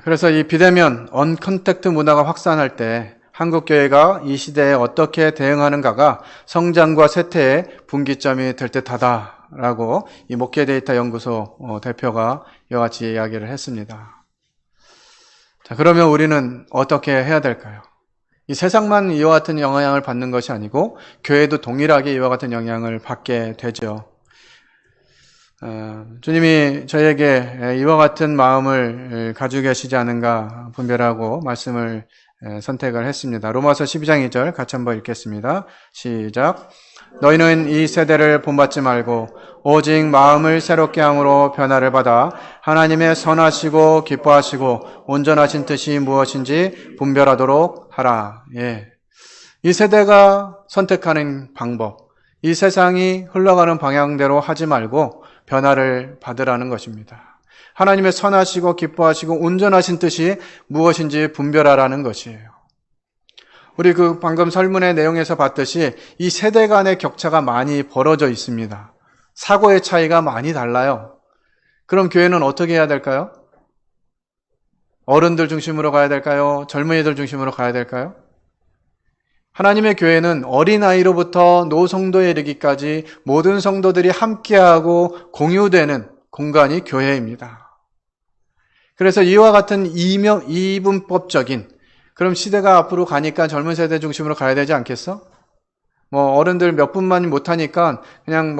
그래서 이 비대면 언컨택트 문화가 확산할 때 한국 교회가 이 시대에 어떻게 대응하는가가 성장과 쇠퇴의 분기점이 될 듯하다라고 이 목회 데이터 연구소 대표가 이와 같이 이야기를 했습니다. 자, 그러면 우리는 어떻게 해야 될까요? 이 세상만 이와 같은 영향을 받는 것이 아니고 교회도 동일하게 이와 같은 영향을 받게 되죠. 주님이 저에게 이와 같은 마음을 가지고 계시지 않은가 분별하고 말씀을 선택을 했습니다. 로마서 12장 2절 같이 한번 읽겠습니다. 시작. 너희는 이 세대를 본받지 말고 오직 마음을 새롭게 함으로 변화를 받아 하나님의 선하시고 기뻐하시고 온전하신 뜻이 무엇인지 분별하도록 하라. 예. 이 세대가 선택하는 방법, 이 세상이 흘러가는 방향대로 하지 말고 변화를 받으라는 것입니다. 하나님의 선하시고 기뻐하시고 온전하신 뜻이 무엇인지 분별하라는 것이에요. 우리 방금 설문의 내용에서 봤듯이 이 세대 간의 격차가 많이 벌어져 있습니다. 사고의 차이가 많이 달라요. 그럼 교회는 어떻게 해야 될까요? 어른들 중심으로 가야 될까요? 젊은이들 중심으로 가야 될까요? 하나님의 교회는 어린아이로부터 노성도에 이르기까지 모든 성도들이 함께하고 공유되는 공간이 교회입니다. 그래서 이와 같은 이분법적인 그럼 시대가 앞으로 가니까 젊은 세대 중심으로 가야 되지 않겠어? 어른들 몇 분만 못하니까 그냥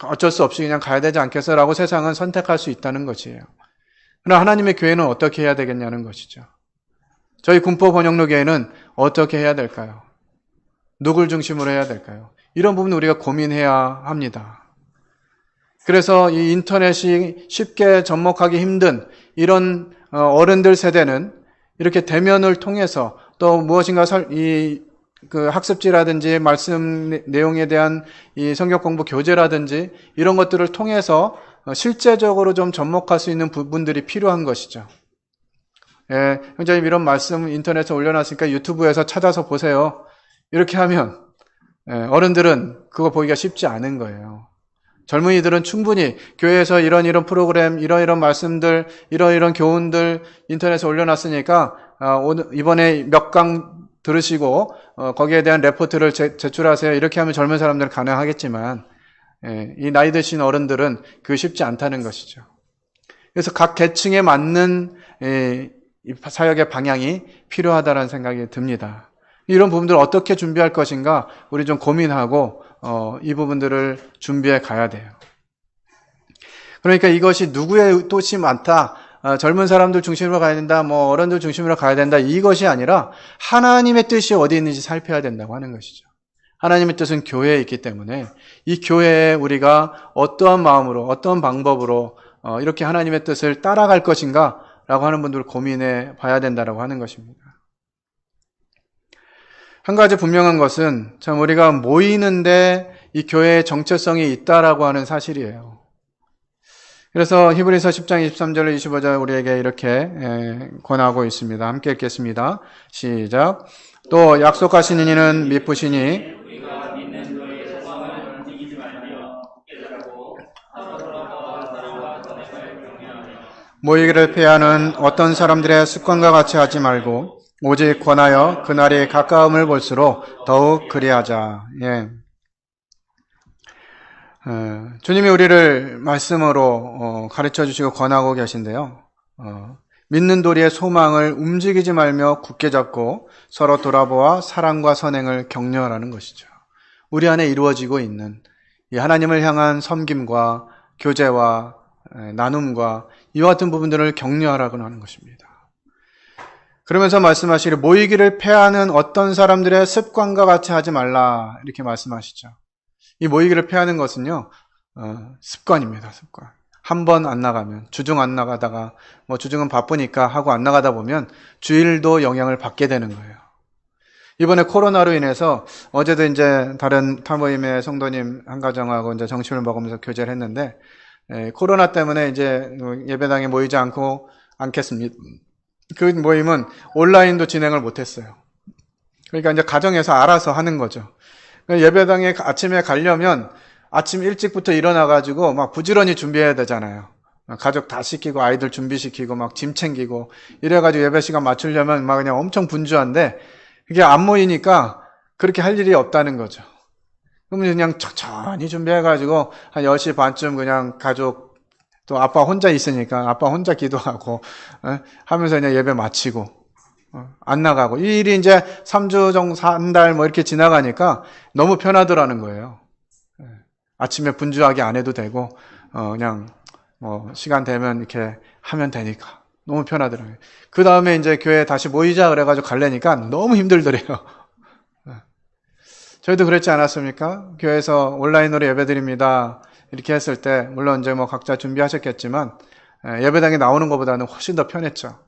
어쩔 수 없이 그냥 가야 되지 않겠어? 라고 세상은 선택할 수 있다는 것이에요. 그러나 하나님의 교회는 어떻게 해야 되겠냐는 것이죠. 저희 군포 번영로 교회는 어떻게 해야 될까요? 누굴 중심으로 해야 될까요? 이런 부분 우리가 고민해야 합니다. 그래서 이 인터넷이 쉽게 접목하기 힘든 이런 어른들 세대는 이렇게 대면을 통해서 또 무엇인가 학습지라든지 말씀 내용에 대한 이 성경 공부 교재라든지 이런 것들을 통해서 실제적으로 좀 접목할 수 있는 부분들이 필요한 것이죠. 예, 형제님 이런 말씀 인터넷에 올려놨으니까 유튜브에서 찾아서 보세요. 이렇게 하면 어른들은 그거 보기가 쉽지 않은 거예요. 젊은이들은 충분히 교회에서 이런 프로그램, 이런 말씀들, 이런 교훈들 인터넷에 올려놨으니까 이번에 몇 강 들으시고 거기에 대한 레포트를 제출하세요. 이렇게 하면 젊은 사람들은 가능하겠지만 이 나이 드신 어른들은 그게 쉽지 않다는 것이죠. 그래서 각 계층에 맞는 사역의 방향이 필요하다는 생각이 듭니다. 이런 부분들을 어떻게 준비할 것인가 우리 좀 고민하고 이 부분들을 준비해 가야 돼요. 그러니까 이것이 누구의 뜻이 많다, 젊은 사람들 중심으로 가야 된다, 어른들 중심으로 가야 된다, 이것이 아니라 하나님의 뜻이 어디 있는지 살펴야 된다고 하는 것이죠. 하나님의 뜻은 교회에 있기 때문에 이 교회에 우리가 어떠한 마음으로 어떠한 방법으로 이렇게 하나님의 뜻을 따라갈 것인가 라고 하는 분들을 고민해 봐야 된다고 하는 것입니다. 한 가지 분명한 것은 참 우리가 모이는데 이 교회의 정체성이 있다라고 하는 사실이에요. 그래서 히브리서 10장 23절 25절 우리에게 이렇게 권하고 있습니다. 함께 읽겠습니다. 시작. 또 약속하신 이는 미쁘시니 모이기를 패하는 어떤 사람들의 습관과 같이 하지 말고 오직 권하여 그날이 가까움을 볼수록 더욱 그리하자. 예. 주님이 우리를 말씀으로 가르쳐 주시고 권하고 계신데요. 믿는 도리의 소망을 움직이지 말며 굳게 잡고 서로 돌아보아 사랑과 선행을 격려하라는 것이죠. 우리 안에 이루어지고 있는 이 하나님을 향한 섬김과 교제와 나눔과 이와 같은 부분들을 격려하라고 하는 것입니다. 그러면서 말씀하시기를 모이기를 패하는 어떤 사람들의 습관과 같이 하지 말라 이렇게 말씀하시죠. 이 모이기를 패하는 것은요, 습관입니다, 습관. 한 번 안 나가면, 주중 안 나가다가, 주중은 바쁘니까 하고 안 나가다 보면 주일도 영향을 받게 되는 거예요. 이번에 코로나로 인해서 어제도 이제 다른 타모임의 성도님 한 가정하고 이제 점심을 먹으면서 교제를 했는데, 코로나 때문에 이제 예배당에 모이지 않겠습니다. 그 모임은 온라인도 진행을 못했어요. 그러니까 이제 가정에서 알아서 하는 거죠. 예배당에 아침에 가려면 아침 일찍부터 일어나가지고 막 부지런히 준비해야 되잖아요. 가족 다 시키고 아이들 준비시키고 막 짐 챙기고 이래가지고 예배 시간 맞추려면 막 그냥 엄청 분주한데 이게 안 모이니까 그렇게 할 일이 없다는 거죠. 그러면 그냥 천천히 준비해가지고 한 10시 반쯤 그냥 가족 또 아빠 혼자 있으니까 아빠 혼자 기도하고 하면서 그냥 예배 마치고 안 나가고 이 일이 이제 3주 정도 한 달 이렇게 지나가니까 너무 편하더라는 거예요. 아침에 분주하게 안 해도 되고 그냥 시간 되면 이렇게 하면 되니까 너무 편하더라고요. 그 다음에 이제 교회에 다시 모이자 그래가지고 가려니까 너무 힘들더래요. 저희도 그랬지 않았습니까? 교회에서 온라인으로 예배드립니다. 이렇게 했을 때 물론 이제 각자 준비하셨겠지만 예배당에 나오는 것보다는 훨씬 더 편했죠.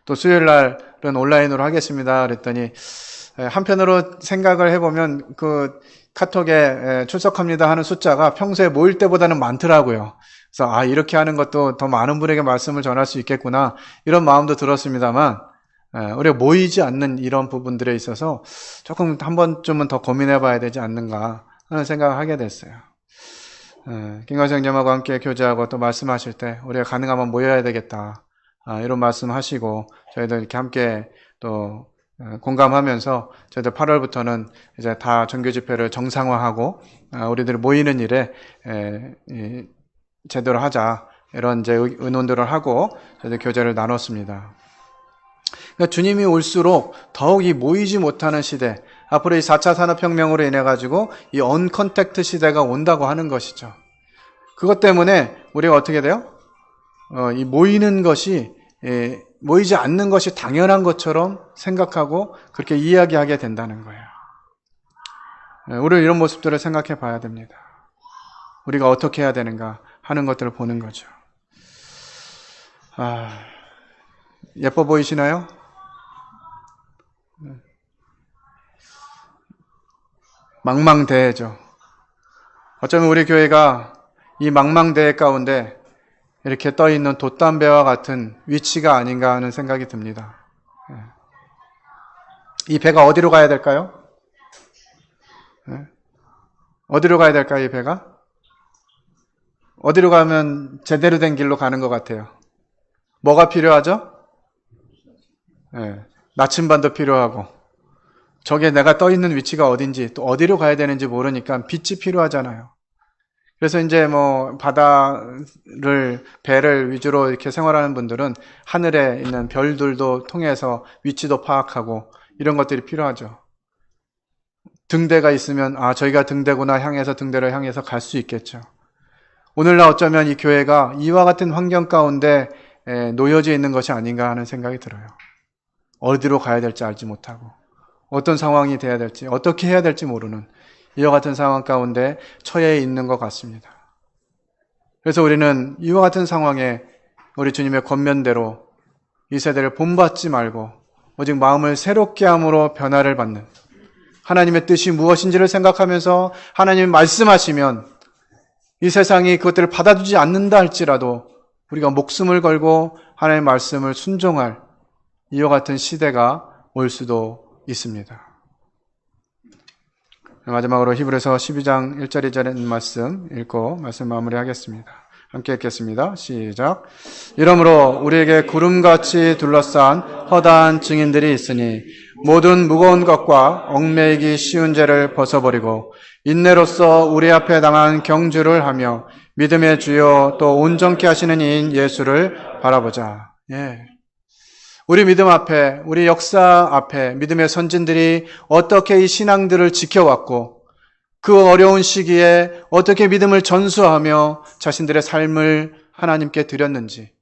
또 수요일 날은 온라인으로 하겠습니다. 그랬더니 한편으로 생각을 해보면 그 카톡에 출석합니다 하는 숫자가 평소에 모일 때보다는 많더라고요. 그래서 이렇게 하는 것도 더 많은 분에게 말씀을 전할 수 있겠구나 이런 마음도 들었습니다만 우리가 모이지 않는 이런 부분들에 있어서 조금 한 번쯤은 더 고민해 봐야 되지 않는가 하는 생각을 하게 됐어요. 김관성님하고 함께 교제하고 또 말씀하실 때 우리가 가능하면 모여야 되겠다 이런 말씀하시고 저희도 이렇게 함께 또 공감하면서 저희들 8월부터는 이제 다 정규 집회를 정상화하고 우리들이 모이는 일에 제대로 하자 이런 이제 의논들을 하고 저희들 교제를 나눴습니다. 그러니까 주님이 올수록 더욱 이 모이지 못하는 시대, 앞으로 이 4차 산업혁명으로 인해 가지고 이 언컨택트 시대가 온다고 하는 것이죠. 그것 때문에 우리가 어떻게 돼요? 이 모이는 것이 모이지 않는 것이 당연한 것처럼 생각하고 그렇게 이야기하게 된다는 거예요. 우리는 이런 모습들을 생각해 봐야 됩니다. 우리가 어떻게 해야 되는가 하는 것들을 보는 거죠. 예뻐 보이시나요? 망망대해죠. 어쩌면 우리 교회가 이 망망대해 가운데 이렇게 떠있는 돛담배와 같은 위치가 아닌가 하는 생각이 듭니다. 이 배가 어디로 가야 될까요? 어디로 가야 될까요, 이 배가? 어디로 가면 제대로 된 길로 가는 것 같아요? 뭐가 필요하죠? 나침반도 필요하고, 저게 내가 떠있는 위치가 어딘지, 또 어디로 가야 되는지 모르니까 빛이 필요하잖아요. 그래서 이제 배를 위주로 이렇게 생활하는 분들은 하늘에 있는 별들도 통해서 위치도 파악하고 이런 것들이 필요하죠. 등대가 있으면, 저희가 등대구나 향해서 등대를 향해서 갈 수 있겠죠. 오늘날 어쩌면 이 교회가 이와 같은 환경 가운데 놓여져 있는 것이 아닌가 하는 생각이 들어요. 어디로 가야 될지 알지 못하고, 어떤 상황이 돼야 될지, 어떻게 해야 될지 모르는 이와 같은 상황 가운데 처해 있는 것 같습니다. 그래서 우리는 이와 같은 상황에 우리 주님의 권면대로 이 세대를 본받지 말고 오직 마음을 새롭게 함으로 변화를 받는, 하나님의 뜻이 무엇인지를 생각하면서 하나님이 말씀하시면 이 세상이 그것들을 받아주지 않는다 할지라도 우리가 목숨을 걸고 하나님의 말씀을 순종할 이와 같은 시대가 올 수도 있습니다. 마지막으로 히브리서 12장 1절 2절의 말씀 읽고 말씀 마무리하겠습니다. 함께 읽겠습니다. 시작. 이러므로 우리에게 구름같이 둘러싼 허다한 증인들이 있으니 모든 무거운 것과 얽매이기 쉬운 죄를 벗어버리고 인내로써 우리 앞에 당한 경주를 하며 믿음의 주요 또 온전케 하시는 이인 예수를 바라보자. 예. 우리 믿음 앞에, 우리 역사 앞에 믿음의 선진들이 어떻게 이 신앙들을 지켜왔고 그 어려운 시기에 어떻게 믿음을 전수하며 자신들의 삶을 하나님께 드렸는지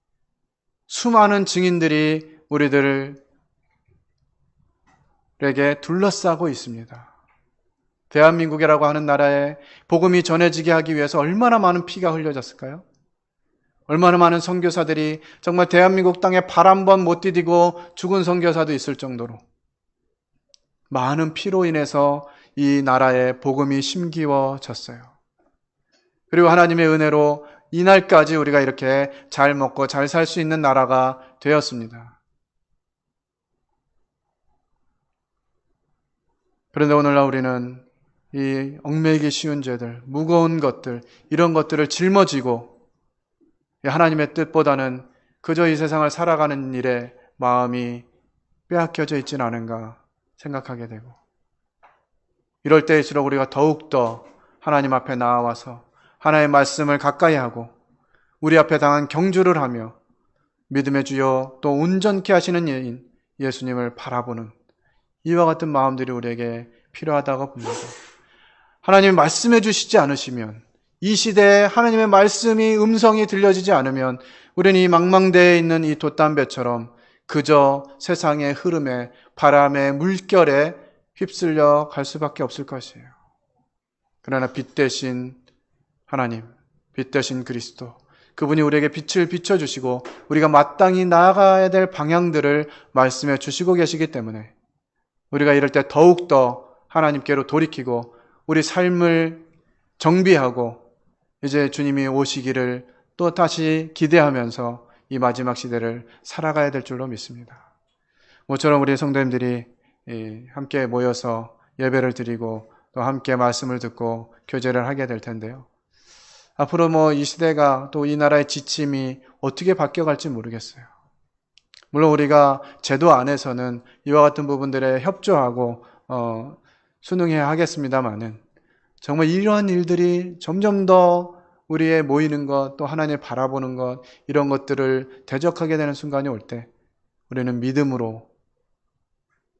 수많은 증인들이 우리들에게 둘러싸고 있습니다. 대한민국이라고 하는 나라에 복음이 전해지게 하기 위해서 얼마나 많은 피가 흘려졌을까요? 얼마나 많은 선교사들이 정말 대한민국 땅에 발 한 번 못 디디고 죽은 선교사도 있을 정도로 많은 피로 인해서 이 나라에 복음이 심기워졌어요. 그리고 하나님의 은혜로 이날까지 우리가 이렇게 잘 먹고 잘 살 수 있는 나라가 되었습니다. 그런데 오늘날 우리는 이 얽매이기 쉬운 죄들, 무거운 것들, 이런 것들을 짊어지고 하나님의 뜻보다는 그저 이 세상을 살아가는 일에 마음이 빼앗겨져 있지는 않은가 생각하게 되고 이럴 때일수록 우리가 더욱더 하나님 앞에 나와서 하나님의 말씀을 가까이 하고 우리 앞에 당한 경주를 하며 믿음의 주여 또 온전케 하시는 예인 예수님을 바라보는 이와 같은 마음들이 우리에게 필요하다고 봅니다. 하나님이 말씀해 주시지 않으시면 이 시대에 하나님의 말씀이 음성이 들려지지 않으면 우리는 이 망망대해에 있는 이 돛담배처럼 그저 세상의 흐름에 바람의 물결에 휩쓸려 갈 수밖에 없을 것이에요. 그러나 빛 대신 하나님, 빛 대신 그리스도, 그분이 우리에게 빛을 비춰주시고 우리가 마땅히 나아가야 될 방향들을 말씀해 주시고 계시기 때문에 우리가 이럴 때 더욱더 하나님께로 돌이키고 우리 삶을 정비하고 이제 주님이 오시기를 또 다시 기대하면서 이 마지막 시대를 살아가야 될 줄로 믿습니다. 모처럼 우리 성도님들이 함께 모여서 예배를 드리고 또 함께 말씀을 듣고 교제를 하게 될 텐데요. 앞으로 이 시대가 또 이 나라의 지침이 어떻게 바뀌어갈지 모르겠어요. 물론 우리가 제도 안에서는 이와 같은 부분들에 협조하고 순응해야 하겠습니다만은 정말 이러한 일들이 점점 더 우리의 모이는 것, 또 하나님을 바라보는 것, 이런 것들을 대적하게 되는 순간이 올 때 우리는 믿음으로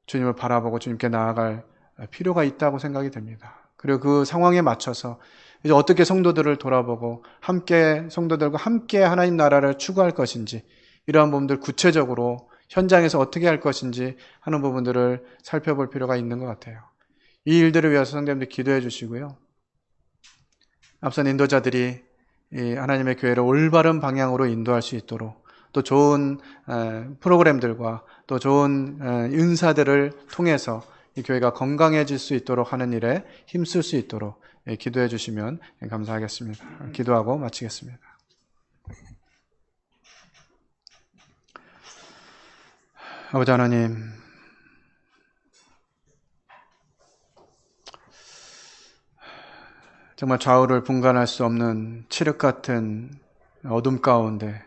주님을 바라보고 주님께 나아갈 필요가 있다고 생각이 됩니다. 그리고 그 상황에 맞춰서 이제 어떻게 성도들을 돌아보고 함께 성도들과 함께 하나님 나라를 추구할 것인지 이러한 부분들 구체적으로 현장에서 어떻게 할 것인지 하는 부분들을 살펴볼 필요가 있는 것 같아요. 이 일들을 위해서 성도님들 기도해 주시고요. 앞선 인도자들이 이 하나님의 교회를 올바른 방향으로 인도할 수 있도록 또 좋은 프로그램들과 또 좋은 은사들을 통해서 이 교회가 건강해질 수 있도록 하는 일에 힘쓸 수 있도록 기도해 주시면 감사하겠습니다. 기도하고 마치겠습니다. 아버지 하나님, 정말 좌우를 분간할 수 없는 칠흑 같은 어둠 가운데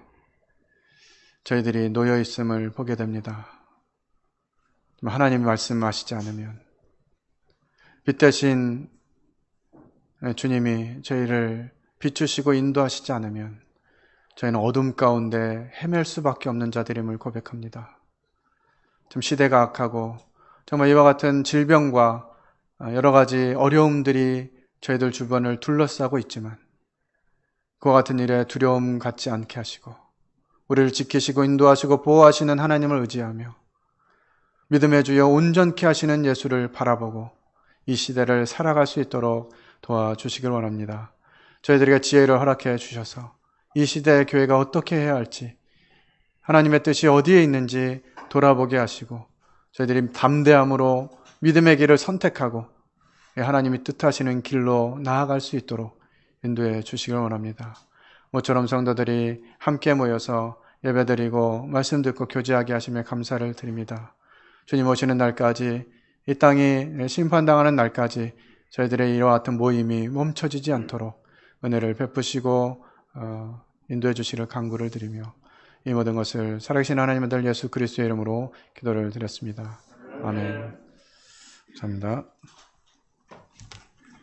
저희들이 놓여 있음을 보게 됩니다. 하나님이 말씀하시지 않으면, 빛 대신 주님이 저희를 비추시고 인도하시지 않으면 저희는 어둠 가운데 헤맬 수밖에 없는 자들임을 고백합니다. 좀 시대가 악하고 정말 이와 같은 질병과 여러 가지 어려움들이 저희들 주변을 둘러싸고 있지만 그와 같은 일에 두려움 갖지 않게 하시고 우리를 지키시고 인도하시고 보호하시는 하나님을 의지하며 믿음의 주여 온전케 하시는 예수를 바라보고 이 시대를 살아갈 수 있도록 도와주시길 원합니다. 저희들에게 지혜를 허락해 주셔서 이 시대의 교회가 어떻게 해야 할지, 하나님의 뜻이 어디에 있는지 돌아보게 하시고 저희들이 담대함으로 믿음의 길을 선택하고 하나님이 뜻하시는 길로 나아갈 수 있도록 인도해 주시길 원합니다. 모처럼 성도들이 함께 모여서 예배드리고 말씀 듣고 교제하게 하시며 감사를 드립니다. 주님 오시는 날까지, 이 땅이 심판당하는 날까지 저희들의 이와 같은 모임이 멈춰지지 않도록 은혜를 베푸시고 인도해 주시기를 간구를 드리며 이 모든 것을 살아계신 하나님 아들 예수 그리스도의 이름으로 기도를 드렸습니다. 아멘. 감사합니다.